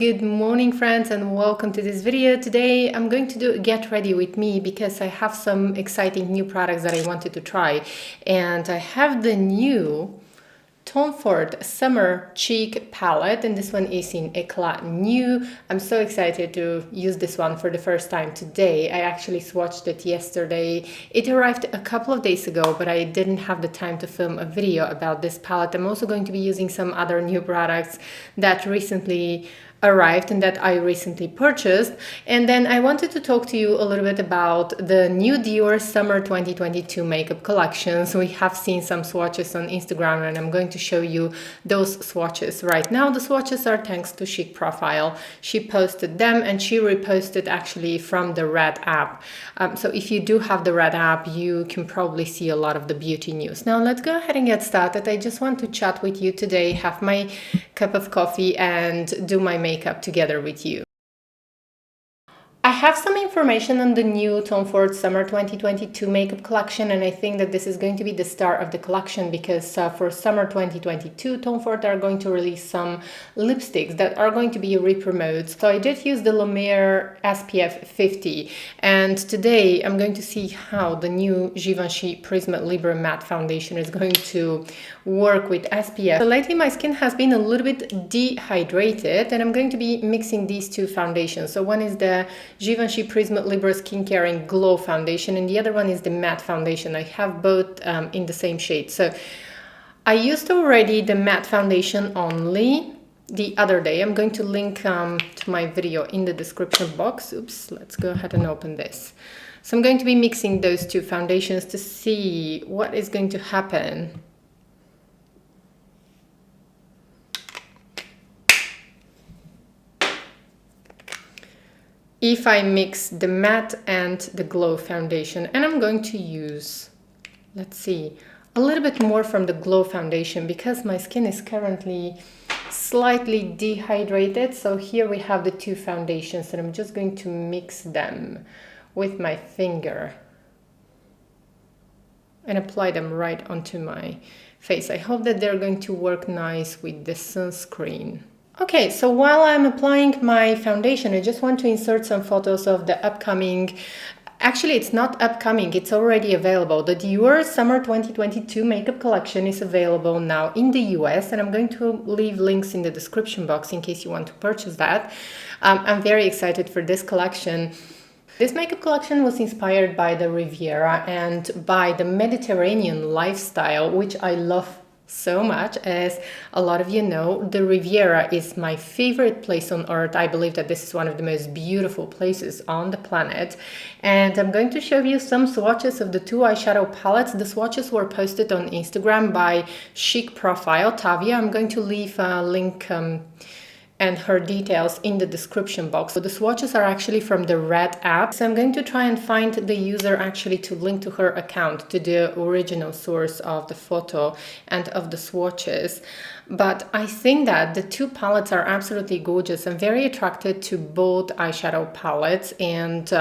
Good morning friends and welcome to this video. Today I'm going to do a get ready with me because I have some exciting new products that I wanted to try, and I have the new Tom Ford Summer Cheek palette, and this one is in Eclat Nu. I'm so excited to use this one for the first time today. I actually swatched it yesterday. It arrived a couple of days ago, but I didn't have the time to film a video about this palette. I'm also going to be using some other new products that recently arrived and that I recently purchased. And then I wanted to talk to you a little bit about the new Dior Summer 2022 makeup collections. We have seen some swatches on Instagram and I'm going to show you those swatches right now. The swatches are thanks to ChicProfile. She posted them and she reposted actually from the Red app. So if you do have the Red app, you can probably see a lot of the beauty news. Now let's go ahead and get started. I just want to chat with you today, have my cup of coffee and do my makeup together with you. I have some information on the new Tom Ford Summer 2022 makeup collection, and I think that this is going to be the start of the collection because for Summer 2022, Tom Ford are going to release some lipsticks that are going to be re-promotes. So I did use the Lumiere SPF 50, and today I'm going to see how the new Givenchy Prisme Libre Matte Foundation is going to work with SPF. So lately my skin has been a little bit dehydrated, and I'm going to be mixing these two foundations. So one is the Givenchy Prisme Libre Skincare and Glow Foundation, and the other one is the Matte Foundation. I have both in the same shade. So I used already the Matte Foundation only the other day. I'm going to link to my video in the description box. Oops, let's go ahead and open this. So I'm going to be mixing those two foundations to see what is going to happen. If I mix the matte and the glow foundation, and I'm going to use, let's see, a little bit more from the glow foundation because my skin is currently slightly dehydrated. So here we have the two foundations and I'm just going to mix them with my finger and apply them right onto my face. I hope that they're going to work nice with the sunscreen. Okay, so while I'm applying my foundation, I just want to insert some photos of the upcoming, actually it's not upcoming, it's already available. The Dior Summer 2022 makeup collection is available now in the US, and I'm going to leave links in the description box in case you want to purchase that. I'm very excited for this collection. This makeup collection was inspired by the Riviera and by the Mediterranean lifestyle, which I love so much. As a lot of you know, the Riviera is my favorite place on earth. I believe that this is one of the most beautiful places on the planet, and I'm going to show you some swatches of the two eyeshadow palettes. The swatches were posted on Instagram by ChicProfile Tavia. I'm going to leave a link and her details in the description box. So the swatches are actually from the Red app. So I'm going to try and find the user actually to link to her account, to the original source of the photo and of the swatches. But I think that the two palettes are absolutely gorgeous. I'm very attracted to both eyeshadow palettes, and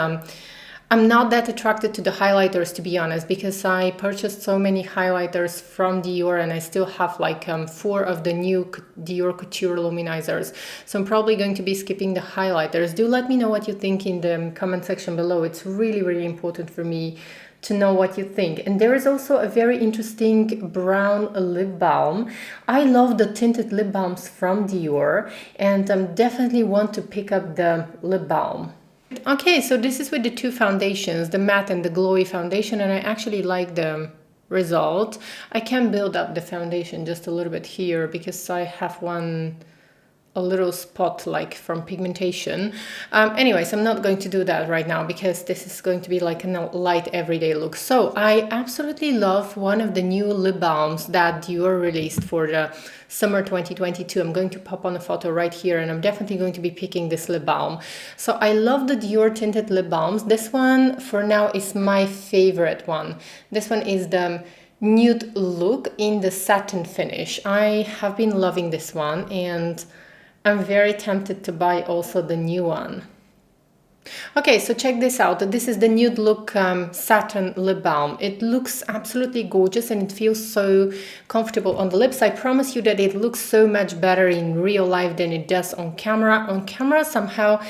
I'm not that attracted to the highlighters, to be honest, because I purchased so many highlighters from Dior and I still have like 4 of the new Dior Couture Luminizers. So I'm probably going to be skipping the highlighters. Do let me know what you think in the comment section below. It's really, really important for me to know what you think. And there is also a very interesting brown lip balm. I love the tinted lip balms from Dior, and definitely want to pick up the lip balm. Okay, so this is with the two foundations, the matte and the glowy foundation, and I actually like the result. I can build up the foundation just a little bit here because I have a little spot like from pigmentation. Anyways, I'm not going to do that right now because this is going to be like a light everyday look. So I absolutely love one of the new lip balms that Dior released for the Summer 2022. I'm going to pop on a photo right here, and I'm definitely going to be picking this lip balm. So I love the Dior tinted lip balms. This one for now is my favorite one. This one is the nude look in the satin finish. I have been loving this one, and I'm very tempted to buy also the new one. Okay, so check this out. This is the Nude Look Satin Lip Balm. It looks absolutely gorgeous and it feels so comfortable on the lips. I promise you that it looks so much better in real life than it does on camera. On camera, somehow,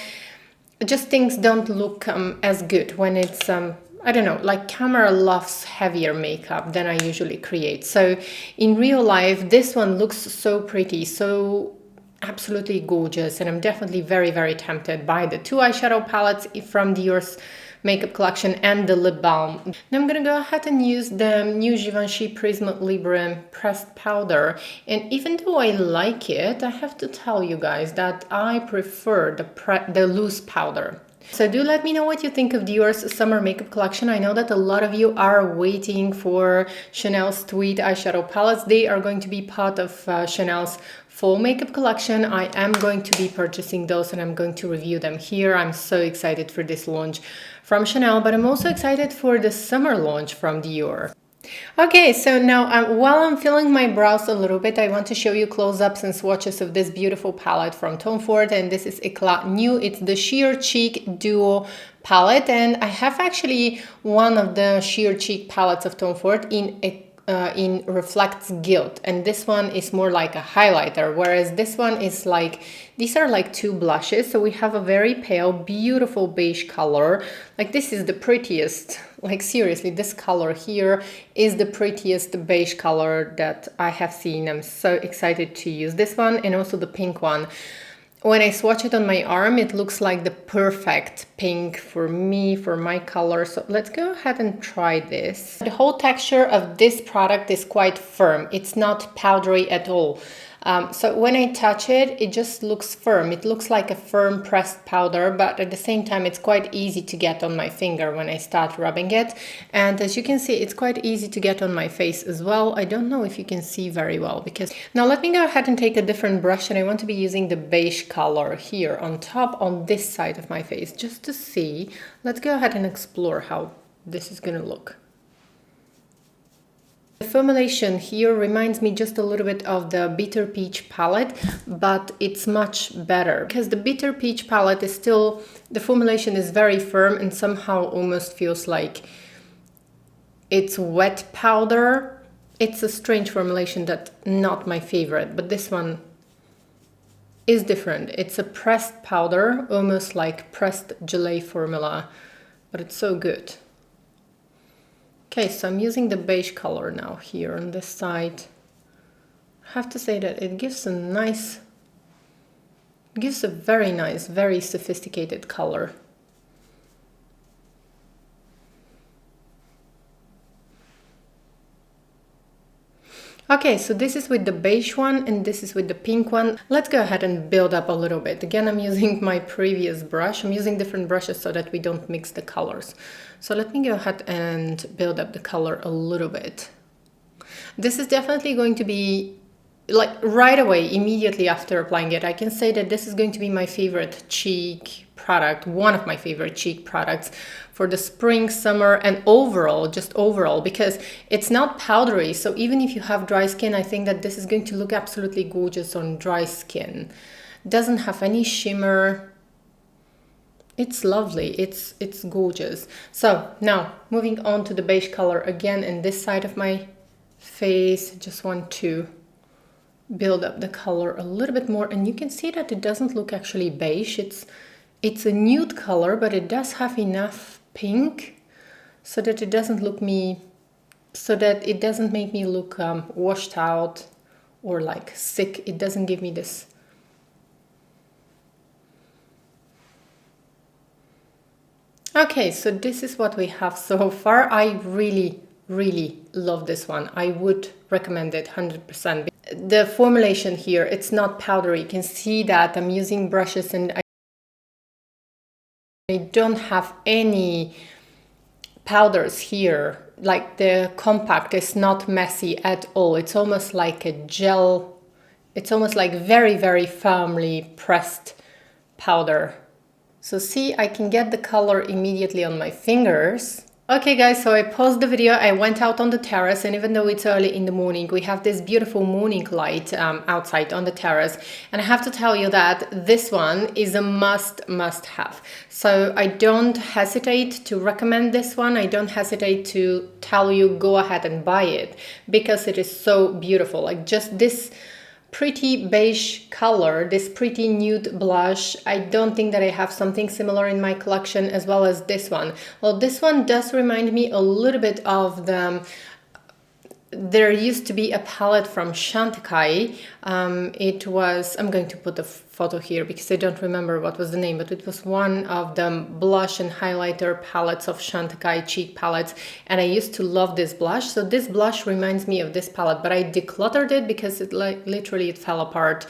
just things don't look as good when it's, I don't know, like camera loves heavier makeup than I usually create. So in real life, this one looks so pretty, so absolutely gorgeous, and I'm definitely very, very tempted by the two eyeshadow palettes from Dior's makeup collection and the lip balm. Now I'm gonna go ahead and use the new Givenchy Prisme Libre pressed powder, and even though I like it, I have to tell you guys that I prefer the loose powder. So do let me know what you think of Dior's summer makeup collection. I know that a lot of you are waiting for Chanel's tweed eyeshadow palettes. They are going to be part of Chanel's fall makeup collection. I am going to be purchasing those and I'm going to review them here. I'm so excited for this launch from Chanel, but I'm also excited for the summer launch from Dior. Okay, so now while I'm filling my brows a little bit, I want to show you close-ups and swatches of this beautiful palette from Tom Ford, and this is Eclat Nu. It's the Sheer Cheek Duo palette, and I have actually one of the Sheer Cheek palettes of Tom Ford in Reflects Gilt, and this one is more like a highlighter, whereas this one is like, these are like two blushes. So we have a very pale, beautiful beige color. Like this is the prettiest, like seriously, this color here is the prettiest beige color that I have seen. I'm so excited to use this one, and also the pink one. When I swatch it on my arm, it looks like the perfect pink for me, for my color. So let's go ahead and try this. The whole texture of this product is quite firm. It's not powdery at all. So when I touch it, it just looks firm. It looks like a firm pressed powder, but at the same time, it's quite easy to get on my finger when I start rubbing it. And as you can see, it's quite easy to get on my face as well. I don't know if you can see very well because... Now let me go ahead and take a different brush, and I want to be using the beige color here on top on this side of my face just to see. Let's go ahead and explore how this is gonna look. The formulation here reminds me just a little bit of the Bitter Peach palette, but it's much better because the Bitter Peach palette is still, the formulation is very firm and somehow almost feels like it's wet powder. It's a strange formulation that's not my favorite, but this one is different. It's a pressed powder, almost like pressed gelée formula, but it's so good. Okay, so I'm using the beige color now here on this side. I have to say that it gives a nice, gives a very nice, very sophisticated color. Okay, so this is with the beige one and this is with the pink one. Let's go ahead and build up a little bit. Again, I'm using my previous brush. I'm using different brushes so that we don't mix the colors. So let me go ahead and build up the color a little bit. This is definitely going to be like right away, immediately after applying it. I can say that this is going to be my favorite cheek product, one of my favorite cheek products for the spring, summer, and overall, just overall, because it's not powdery. So even if you have dry skin, I think that this is going to look absolutely gorgeous on dry skin. Doesn't have any shimmer. It's lovely, it's gorgeous. So now moving on to the beige color again, and this side of my face, just want to build up the color a little bit more, and you can see that it doesn't look actually beige. It's a nude color, but it does have enough pink so that it doesn't look me, so that it doesn't make me look washed out or like sick. It doesn't give me this. Okay, so this is what we have so far. I really love this one. I would recommend it 100%. The formulation here, it's not powdery. You can see that I'm using brushes and I don't have any powders here. Like the compact is not messy at all. It's almost like a gel. It's almost like very firmly pressed powder. So see, I can get the color immediately on my fingers. Okay guys, so I paused the video, I went out on the terrace, and even though it's early in the morning, we have this beautiful morning light outside on the terrace, and I have to tell you that this one is a must have. So I don't hesitate to recommend this one, I don't hesitate to tell you go ahead and buy it, because it is so beautiful. Like just this pretty beige color, this pretty nude blush. I don't think that I have something similar in my collection, as well as this one. Well, this one does remind me a little bit of the there used to be a palette from Chantecaille. It was, I'm going to put the photo here because I don't remember what was the name, but it was one of the blush and highlighter palettes of Chantecaille cheek palettes, and I used to love this blush. So this blush reminds me of this palette, but I decluttered it because it literally it fell apart.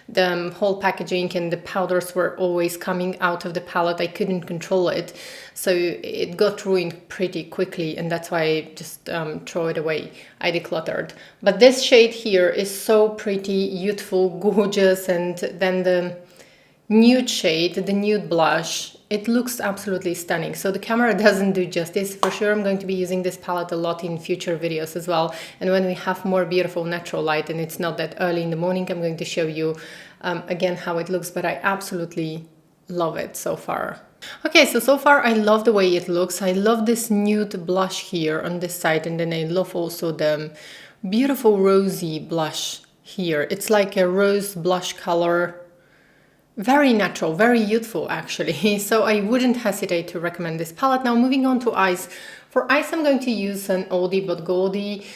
The whole packaging and the powders were always coming out of the palette. I couldn't control it, so it got ruined pretty quickly, and that's why I just throw it away. I decluttered. But this shade here is so pretty, youthful, gorgeous, and then the nude shade, the nude blush, it looks absolutely stunning. So the camera doesn't do justice. For sure I'm going to be using this palette a lot in future videos as well, and when we have more beautiful natural light and it's not that early in the morning, I'm going to show you again how it looks, but I absolutely love it so far. Okay, so far I love the way it looks. I love this nude blush here on this side, and then I love also the beautiful rosy blush here. It's like a rose blush color. Very natural, very youthful actually, so I wouldn't hesitate to recommend this palette. Now moving on to eyes. For eyes I'm going to use an oldie but goldie.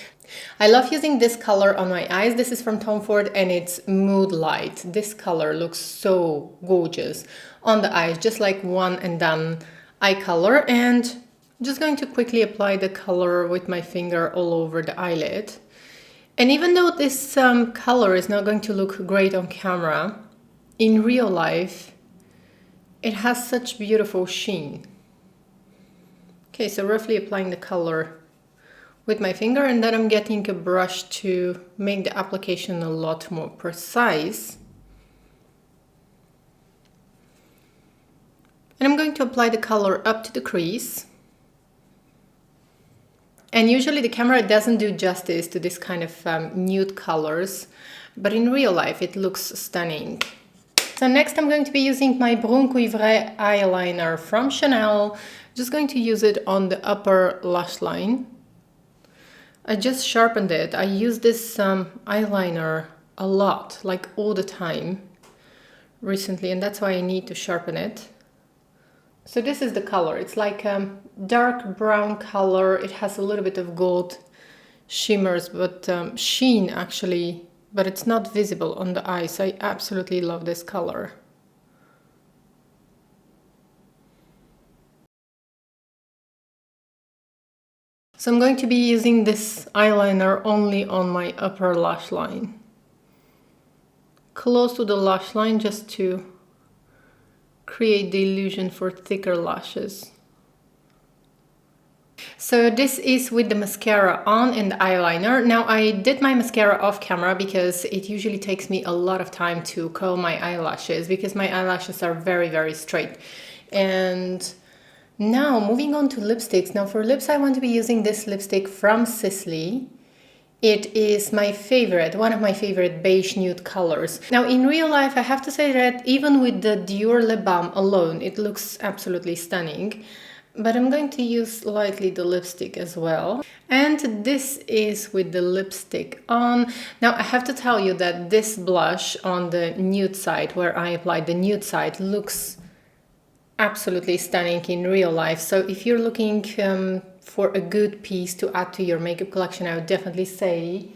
I love using this color on my eyes. This is from Tom Ford and it's Mood Light. This color looks so gorgeous on the eyes, just like one and done eye color. And I'm just going to quickly apply the color with my finger all over the eyelid. And even though this color is not going to look great on camera, in real life, it has such beautiful sheen. Okay, so roughly applying the color with my finger, and then I'm getting a brush to make the application a lot more precise. And I'm going to apply the color up to the crease. And usually the camera doesn't do justice to this kind of nude colors, but in real life it looks stunning. So next I'm going to be using my Brun Cuivré eyeliner from Chanel. Just going to use it on the upper lash line. I just sharpened it. I use this eyeliner a lot, like all the time recently, and that's why I need to sharpen it. So this is the color. It's like a dark brown color. It has a little bit of gold shimmers, but sheen actually, but it's not visible on the eyes. I absolutely love this color. So I'm going to be using this eyeliner only on my upper lash line, close to the lash line, just to create the illusion for thicker lashes. So this is with the mascara on and the eyeliner. Now I did my mascara off camera because it usually takes me a lot of time to curl my eyelashes, because my eyelashes are very straight. And now moving on to lipsticks. Now for lips I want to be using this lipstick from Sisley. It is my favorite, one of my favorite beige nude colors. Now in real life I have to say that even with the Dior lip balm alone it looks absolutely stunning. But I'm going to use lightly the lipstick as well. And this is with the lipstick on. Now I have to tell you that this blush on the nude side, where I applied the nude side, looks absolutely stunning in real life. So if you're looking for a good piece to add to your makeup collection, I would definitely say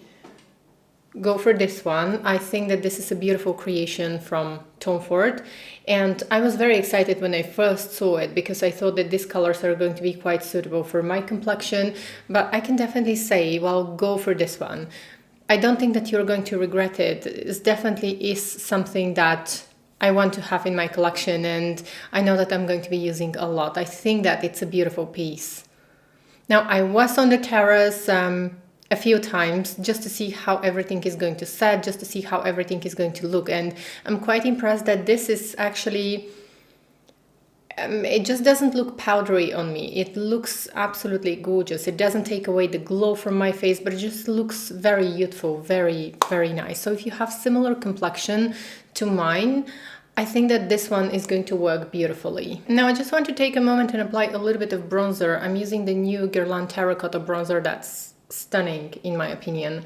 go for this one. I think that this is a beautiful creation from Tom Ford, and I was very excited when I first saw it because I thought that these colors are going to be quite suitable for my complexion, but I can definitely say, well, go for this one. I don't think that you're going to regret it. It definitely is something that I want to have in my collection, and I know that I'm going to be using a lot. I think that it's a beautiful piece. Now I was on the terrace a few times just to see how everything is going to set, just to see how everything is going to look, and I'm quite impressed that this is actually it just doesn't look powdery on me. It looks absolutely gorgeous. It doesn't take away the glow from my face, but it just looks very youthful, very, very nice. So if you have similar complexion to mine, I think that this one is going to work beautifully. Now I just want to take a moment and apply a little bit of bronzer. I'm using the new Guerlain Terracotta bronzer that's stunning in my opinion.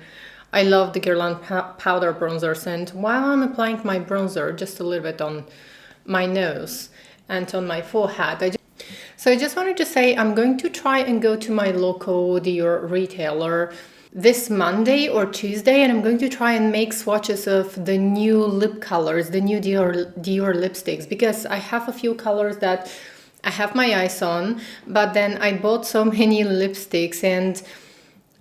I love the Guerlain powder bronzers, and while I'm applying my bronzer just a little bit on my nose and on my forehead, I just wanted to say I'm going to try and go to my local Dior retailer this Monday or Tuesday, and I'm going to try and make swatches of the new lip colors, the new Dior lipsticks, because I have a few colors that I have my eyes on, but then I bought so many lipsticks and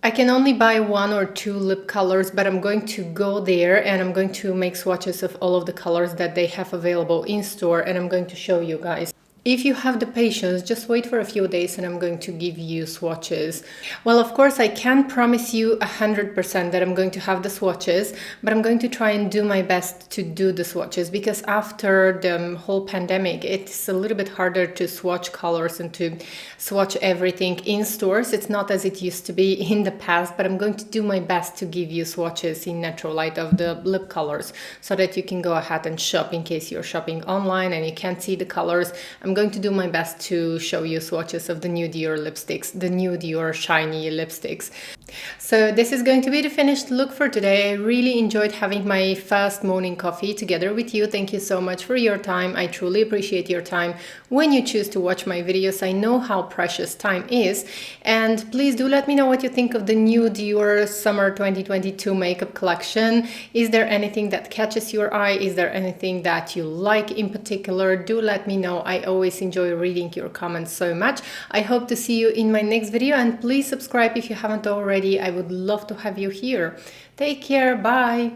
I can only buy 1 or 2 lip colors, but I'm going to go there and I'm going to make swatches of all of the colors that they have available in store, and I'm going to show you guys. If you have the patience, just wait for a few days and I'm going to give you swatches. Well, of course, I can't promise you 100% that I'm going to have the swatches, but I'm going to try and do my best to do the swatches, because after the whole pandemic, it's a little bit harder to swatch colors and to swatch everything in stores. It's not as it used to be in the past, but I'm going to do my best to give you swatches in natural light of the lip colors so that you can go ahead and shop in case you're shopping online and you can't see the colors. I'm going to do my best to show you swatches of the new Dior lipsticks, the new Dior shiny lipsticks. So this is going to be the finished look for today. I really enjoyed having my first morning coffee together with you. Thank you so much for your time. I truly appreciate your time when you choose to watch my videos. I know how precious time is. And please do let me know what you think of the new Dior Summer 2022 makeup collection. Is there anything that catches your eye? Is there anything that you like in particular? Do let me know. I always enjoy reading your comments so much. I hope to see you in my next video, and please subscribe if you haven't already. I would love to have you here. Take care. Bye.